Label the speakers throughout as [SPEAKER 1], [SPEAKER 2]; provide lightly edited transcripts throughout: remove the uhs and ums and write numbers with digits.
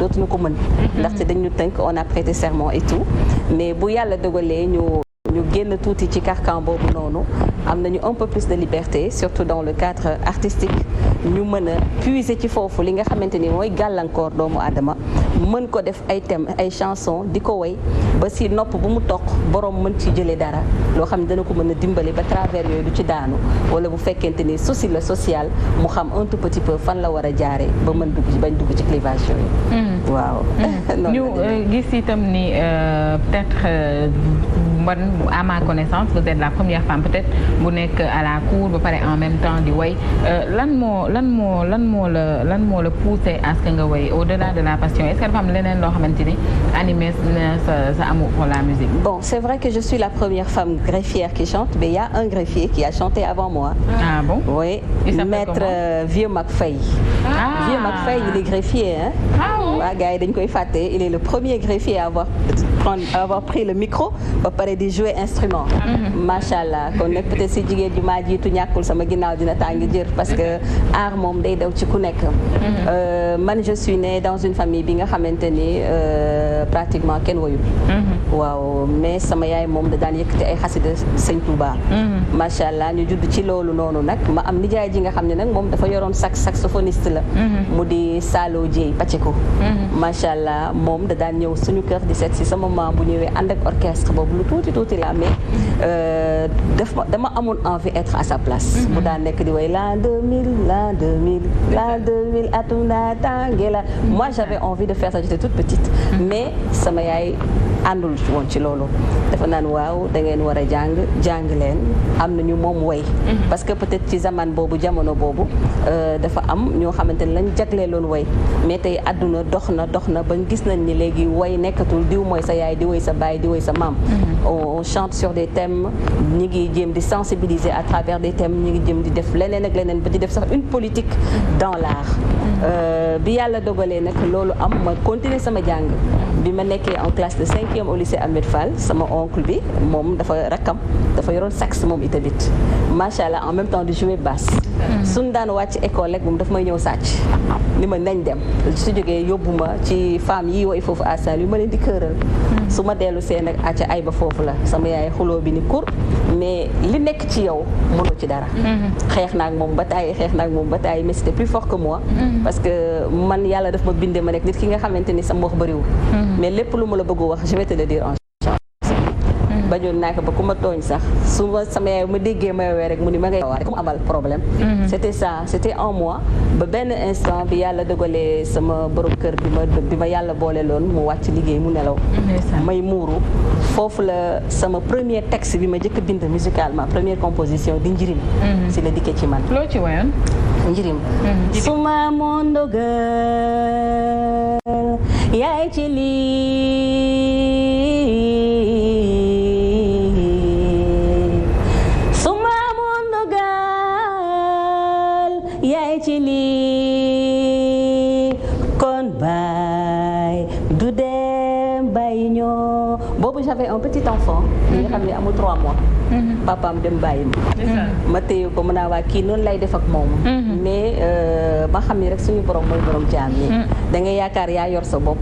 [SPEAKER 1] dootuñu ko mën ndaxte dañu tënk on a prêté serment et tout mais bu yàlla dogalee ñu génn tuuti ci carcan boobu noonu am nañu un peu plus de liberté surtout dans le cadre artistique ñu mën a puiser ci foofu li nga xamante ni mooy gàllankoor doomu aadama mën ko def ay thèmes ay chansons di ko woy ba si nopp bu mu toq borom mën ci jëlee dara loo xam ne dana ko mën a dimbali ba travers yooyu du ci daanu wala bu fekkente ni souci la social mu xam un tout petit peu fan la war a jaaree ba mën dugg ci bañ dugg ci clivage yooyu. waaw.
[SPEAKER 2] ñu gis itam ni peut-être man à ma connaissance vous êtes la première femme peut-être bu nekk à la cour ba pare en même temps di woy lan moo la poussé à ce que nga woy au-delà de la passion est-ce que dafa am leneen loo xamante ni animé sa amour pour la musique.
[SPEAKER 1] Bon, c'est vrai que je suis la première femme greffière qui chante, mais il y a un greffier qui a chanté avant moi.
[SPEAKER 2] Ah bon?
[SPEAKER 1] Oui, Maître Vieux Macfay. Vieux Macfay, il est greffier, hein?
[SPEAKER 2] Ah oui.
[SPEAKER 1] Waa gars yi dañ koy fàtte, il est le premier greffier à avoir pris le micro ba pare di jouer instrument. Macha allah kon nag peut-être si jigéen ji maa jiitu ñàkkul sama ginnaaw dina tàng jër parce que art moom day daw ci ku nekk. Man je suis née dans une famille bi nga xamante ni pratiquement kenn woyul. waaw mais sama yaay moom da daan yëkkati ay xasida Sëñ Touba. Macha allah ñu judd ci loolu noonu nag ma am nijaay ji nga xam ne nag moom dafa yoroon saxophoniste la. mu di Salo Dieye Pacheco. Macha allah moom da daan ñëw suñu kër di seet si sama maam bu ñëwee ànd ak orchestre boobu lu tuuti la mais dama amoon envie être à sa place. mu daan nekk di way l'an 2000 atuna tànge la. Moi j'avais envie de faire ça, j'étais toute petite. Mais sama yaay àndul woon ci loolu dafa naan waaw da ngeen war a jàng leen am nañu moom way parce que peut-être ci zaman boobu jamono boobu dafa am ñoo xamante ne lañ jagleeloon way mais tey àdduna dox na ba gis nañ ni léegi way nekkatul diw mooy sa yaay di way sa baay di way sa maam. On chante sur des thèmes ñi ngi jéem di sensibiliser à travers des thèmes ñi ngi jéem di def leneen ak leneen ba di def sax une politique dans l'art. Bi yàlla dogalee nag loolu am ma continuer sama jàng bi ma nekkee en classe de 5e au lycée Ahmed Fall sama oncle bi moom dafa yoroon sax moom itamit macha allah en même temps di jouer basse. suñ daan wàcc école rek moom daf may ñëw sàcc ni ma nañ dem su jógee yóbbu ma ci femmes yi woy foofu à Saint-Louis ma leen di këral. su ma dellu see nag acca ay ba foofu la sama yaay xuloo bi ni kur mais li nekk ci yow mënoo ci dara. xeex naa ak moom ba taay mais c'était plus fort que moi. parce que man yàlla daf ma bindee ma nekk nit ki nga xamante ni sama wax bëriwul. mais lépp lu ma la bëgg wax je vais te le dire en chance. bañoon naa ko ba ku ma tooñ sax su ma sama yaay ma déggee ma woowee rek mu ni ma ngay waare comme amal problème. c'était ça c'était en moi ba benn instant bi yàlla dogalee sama borom kër bi ma yàlla boole loon mu wàcc liggéey mu nelaw. may muuru foofu la sama premier texte bi ma njëkk bind musicalement première composition di njirim. si la dikkee ci man.
[SPEAKER 2] loo ci wayoon.
[SPEAKER 1] njirim. suma mondo girl yaay ci lii. yaay ci lii kon baay du dem bàyyi ñoo boobu j'avais un petit enfant li nga xam ne amul 3 mois papaam dem bàyyi ma téye ko mën naa waa kii noonu lay def ak moom mais ma xam ni rek suñu borom mooy borom jaam yi da nga yaakaar yaa yor sa bopp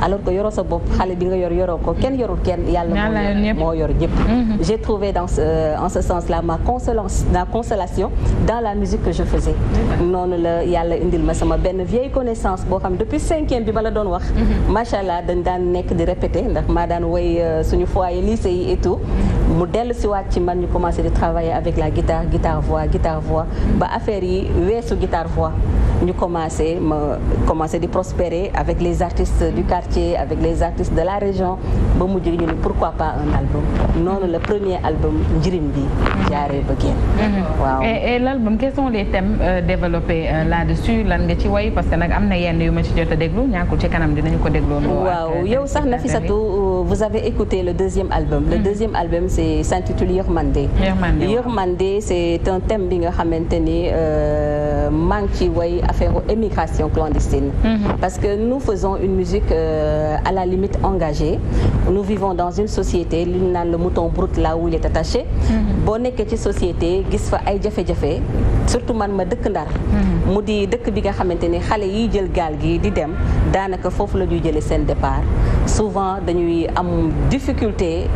[SPEAKER 1] alors que yoroo sa bopp xale bi nga yoroo ko kenn yorul kenn yàlla moo yor ñëpp. J'ai trouvé en ce sens-là ma consolation dans la musique que je faisais. noonu la yàlla indil ma sama benn vieille connaissance boo xam depuis 5e bi ma la doon wax. macha allah dañ daan nekk di répéter ndax maa daan woy suñu foyer lycée yi et tout. mu dellu si waat ci man ñu commencé di travailler avec la guitare voix ba affaire yi weesu guitare voix. ñu commencé di prospérer avec les artistes du quartier avec les artistes de la région ba mujj ñu ne pourquoi pas un album noonu le premier album njirim bi jaaree ba génn waaw.
[SPEAKER 2] Et l'album quels sont les thèmes développés là-dessus lan nga ci woy parce que nag am na yenn yu ma ci jot a déglu ñàkkul ci kanam dinañu ko dégloo.
[SPEAKER 1] waaw yow sax Nafissatou vous avez écouté le deuxième album. Le deuxième album s'intitule Yërmande. Yërmande c'est un thème bi nga xamante ni maa ngi ci woy affaire émigration clandestine. Parce que nous faisons une musique à la limite engagée. Nous vivons dans une société li ñu naan le mouton brut là où il est attaché. boo nekkee ci société gis fa ay jafe-jafe surtout man ma dëkk Ndar. mu di dëkk bi nga xamante ni xale yiy jël gaal gi di dem daanaka foofu la ñuy jëlee seen départ souvent dañuy am difficulté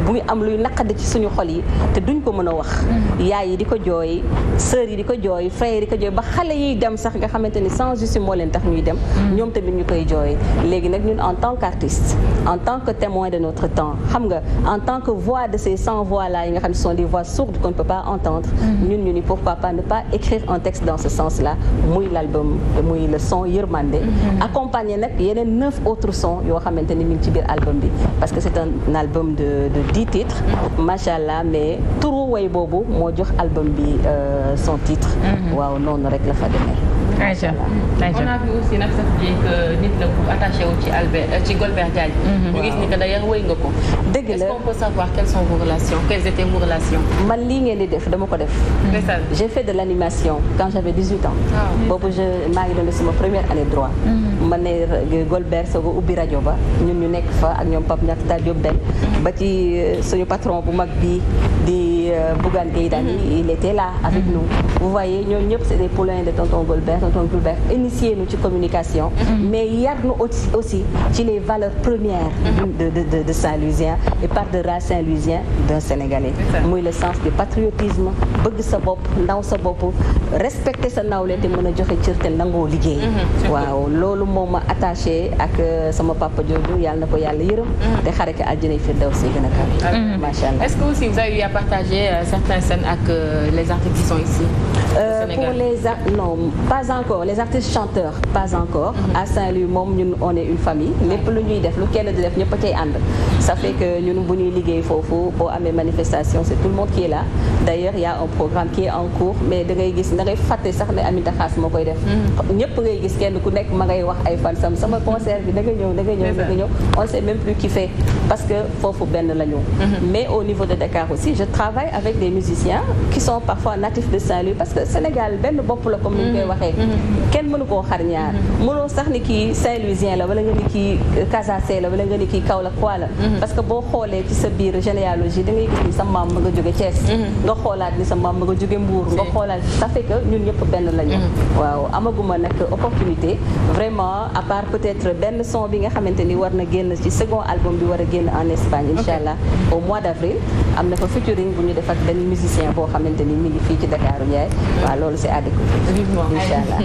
[SPEAKER 1] bu am luy naqadi ci suñu xol yi te duñ ko mën a wax. yaay yi di ko jooy sœurs yi di ko jooy frères yi di ko jooy ba xale yiy dem sax nga xamante ni sans justice moo leen tax ñuy dem. ñoom tamit ñu koy jooy léegi nag ñun en tant qu'artiste en tant que témoin de notre temps xam nga en tant que voix de ces 100 voix là yi nga xam ne sont des voix sourdes qu'on ne peut pas entendre. ñun ñu ni pourquoi pas ne pas écrire un texte dans ce sens là muy l'album muy le son Yërmande. accompagné nag yeneen 9 autres sons yoo xamante ni mi ngi ci biir album bi parce que c'est un album de 10 titres macha allah mais turu way boobu moo jox album bi son titre. waaw noonu rek la fa demee.
[SPEAKER 3] on a vu aussi nag sax ji que nit la ku attaché wu ci Golbert Diagne. ñu gis ni que d'ailleurs wéy nga ko.
[SPEAKER 1] dëgg la
[SPEAKER 3] est-ce qu'on peut savoir quelles sont vos relations quelles étaient vos relations.
[SPEAKER 1] man lii ngeen di def dama ko def. j'ai fait de l'animation quand j'avais 18 ans. boobu maa ngi doon def sama première année droit. ma ne Golbert soog a ubbi rajo ba ñun ñu nekk fa ak ñoom Pape Ndiakhate Diop Ben ba ci suñu patron bu mag bi di Bougane Gueye Dany il était là avec nous. vous voyez ñooñu ñëpp c'est des poulains de tonton Golbert initié nu ci communication mais yar nu aussi ci les valeurs premières de Saint-Louisien et par-delà Saint-Louisien d'un Sénégalais muy le sens du patriotisme bëgg sa bopp ndaw sa bopp respecter sa nawle te mën a joxe cër te nangoo liggéey waaw loolu moo ma attaché ak sama papa jooju yàlla na ko yàlla yërëm te xare ko àjjana firdawsi gën a kaw macha allah.
[SPEAKER 3] Est-ce que aussi vous avez eu à partager certaines scènes ak les artistes qui sont ici
[SPEAKER 1] pour les non pas encore les artistes chanteurs pas encore à Saint-Louis moom ñun on est une famille lépp lu ñuy def lu kenn di def ñëpp a cay ànd ça fait que ñun bu ñuy liggéey foofu boo amee manifestation c'est tout le monde qui est là d'ailleurs il y a un programme qui est en cours mais da ngay gis da ngay fàtte sax ne Aminta Xaas moo koy def ñëpp ngay gis kenn ku nekk ma ngay wax ay fan sama concert bi da nga ñëw on sait même plus qui fait parce que foofu benn la ñu mais au niveau de Dakar aussi je travaille avec des musiciens qui sont parfois natifs de Saint-Louis parce que Sénégal benn bopp la comme ni ñu koy waxee kenn mënu koo xar ñaar mënoo sax ni kii Saint-Louisien la wala nga ni kii Casace la wala nga ni kii Kaolack quoi la parce que boo xoolee ci sa biir généalogie da ngay gis ni sa maam ma nga jóge Thiès nga xoolaat ni sa maam ma nga jóge Mbour nga xoolaat ça fait que ñun ñëpp benn lañu waaw amaguma nag opportunité vraiment à part peut-être benn son bi nga xamante ni war na génn ci second album bi war a génn en Espagne inchallah au mois d'avril am na fa featuring bu ñu def ak benn musicien boo xamante ni mi ngi fii ci Dakar Ndiaye waaw loolu c'est à découvrir inchallah.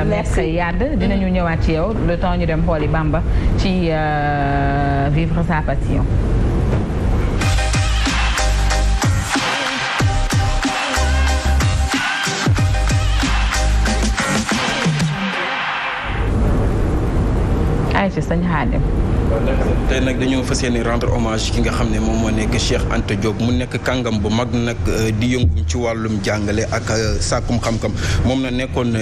[SPEAKER 2] merci Yade dinañu ñëwaat ci yow le temps ñu dem xooli Bamba ci vivre sa passion. Aïcha Sëñ Xaadim
[SPEAKER 4] tey nag dañoo fas yéene rendre hommage ki nga xam ne moom moo nekk Cheikh Anta Diop mu nekk kàngam bu mag nag di yëngum ci wàllum jàngale ak sàkkum xam-xam moom na nekkoon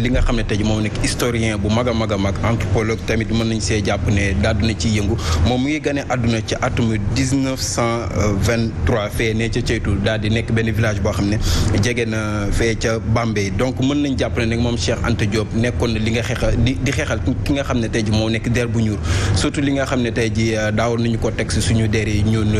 [SPEAKER 4] li nga xam ne tey moom nekk historien bu mag a mag a mag anthropologue tamit mën nañ see jàpp ne daal dina ciy yëngu moom mu ngi gane àdduna ci atum 1923 fee ne ca Ceytu daal di nekk benn village boo xam ne jege na fee ca Bambey donc mën nañ jàpp ne nag moom Cheikh Anta Diop nekkoon li nga xeexal di xeexal ki nga xam ne tey ji moo nekk der bu ñuul surtout li nga xam ne tey ji daawoon nañu ko teg si suñu der yi ñun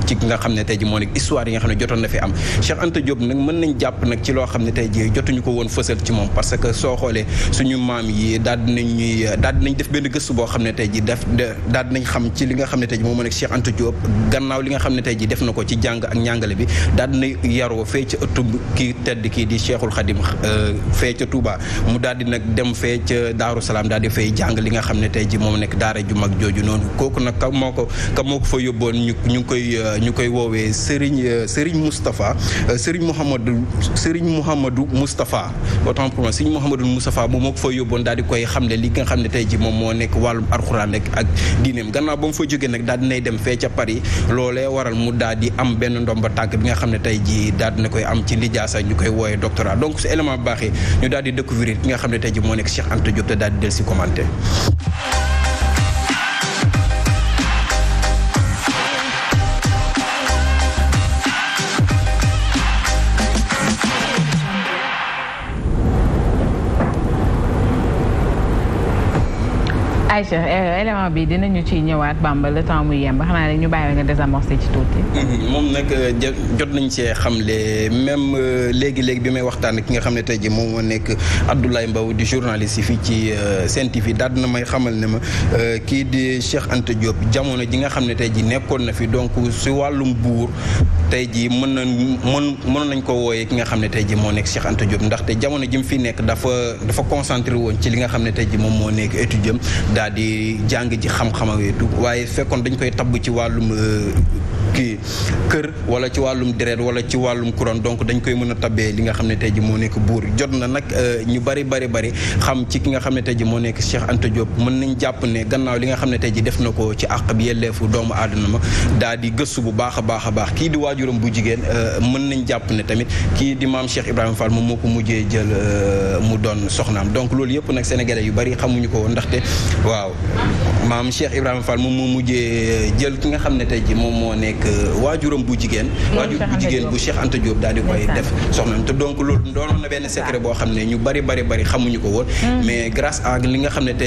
[SPEAKER 4] ci nga xam ne tey ji moo nekk histoire yi nga xam ne jotoon na fi am Cheikh Anta Diop nag mën nañ jàpp nag ci loo xam ne tey ji jotuñu ko woon fësal ci moom parce que soo xoolee suñu maam yi daal dinañ def benn gëstu boo xam ne tey ji daal dinañ xam ci li nga xam ne tey ji moom moo nekk Cheikh Anta Diop gannaaw li nga xam ne tey ji def na ko ci jàng ak njàngale bi daal dina yaroo fee ca ëttu kii tedd kii di Cheikhul Khadim fee ca Touba mu daal di nag dem fee ca Daaru Salaam daal di fay jàng li nga xam ne tey ji moom nekk daara ju mag jooju noonu kooku nag ka moo ko fa yóbboon ñu koy woowee Serigne Moustapha Serigne Mouhamadou Moustapha autant pour moi Serigne Mouhamadou Moustapha moom moo ko fa yóbboon daal di koy xamle li nga xam ne tey ji moom moo nekk wàllum alxuraan rek ak diineem gannaaw ba mu fa jógee nag daal dinay dem fee ca Paris loolee waral mu daal di am benn ndomba tànk bi nga xam ne tey ji daal dina koy am ci lijaasa ñu koy woowee doctorat donc su élément baaxee ñu daal di découvrir ki nga xam ne tey ji moo nekk Cheikh Anta Diop te daal di del si commenté.
[SPEAKER 2] Aïcha élément bi dinañu ci ñëwaat Bamba le temps muy yemb xanaa rek ñu bàyyi nga désamorcer ci tuuti.
[SPEAKER 4] moom nag jot nañ see xamle même léegi bi may waxtaan ki nga xam ne tey jii moom moo nekk Abdoulaye Mbow di journaliste yi fii ci Sen TV daal dina may xamal ne ma kii di Cheikh Anta Diop jamono ji nga xam ne tey jii nekkoon na fi donc si wàllum buur tey jii mënoon nañ ko wooyee ki nga xam ne tey jii moo nekk Cheikh Anta Diop ndaxte jamono ji mu fi nekk dafa concentré woon ci li nga xam ne tey jii moom moo nekk étudiant daal di jàng ji xam-xam ak waaye fekkoon dañ koy tabb ci wàllum kii kër wala ci wàllum deret wala ci wàllum couronne donc dañ koy mën a tabbee li nga xam ne tey ji moo nekk buur jot na nag ñu bari xam ci ki nga xam ne tey ji moo nekk Cheikh Anta Diop mën nañ jàpp ne gannaaw li nga xam ne tey ji def na ko ci àq bi yelleefu doomu aadama ma daal di gëstu bu baax a baax kii di waajuram bu jigéen mën nañ jàpp ne tamit kii di maam Cheikh Ibrahima Fall moom moo ko mujjee jël mu doon soxnaam donc loolu yëpp nag sénégalais yu bari xamuñu ko woon ndaxte waaw maam Cheikh Ibrahima Fall moom moo mujjee jël ki nga xam ne tey ji moom moo nekk waajuram bu jigéen bu Cheikh Anta Diop daal di koy def soxnaam te donc loolu doon na benn secret boo xam ne ñu bari xamuñu ko woon mais grâce à li nga xam ne tey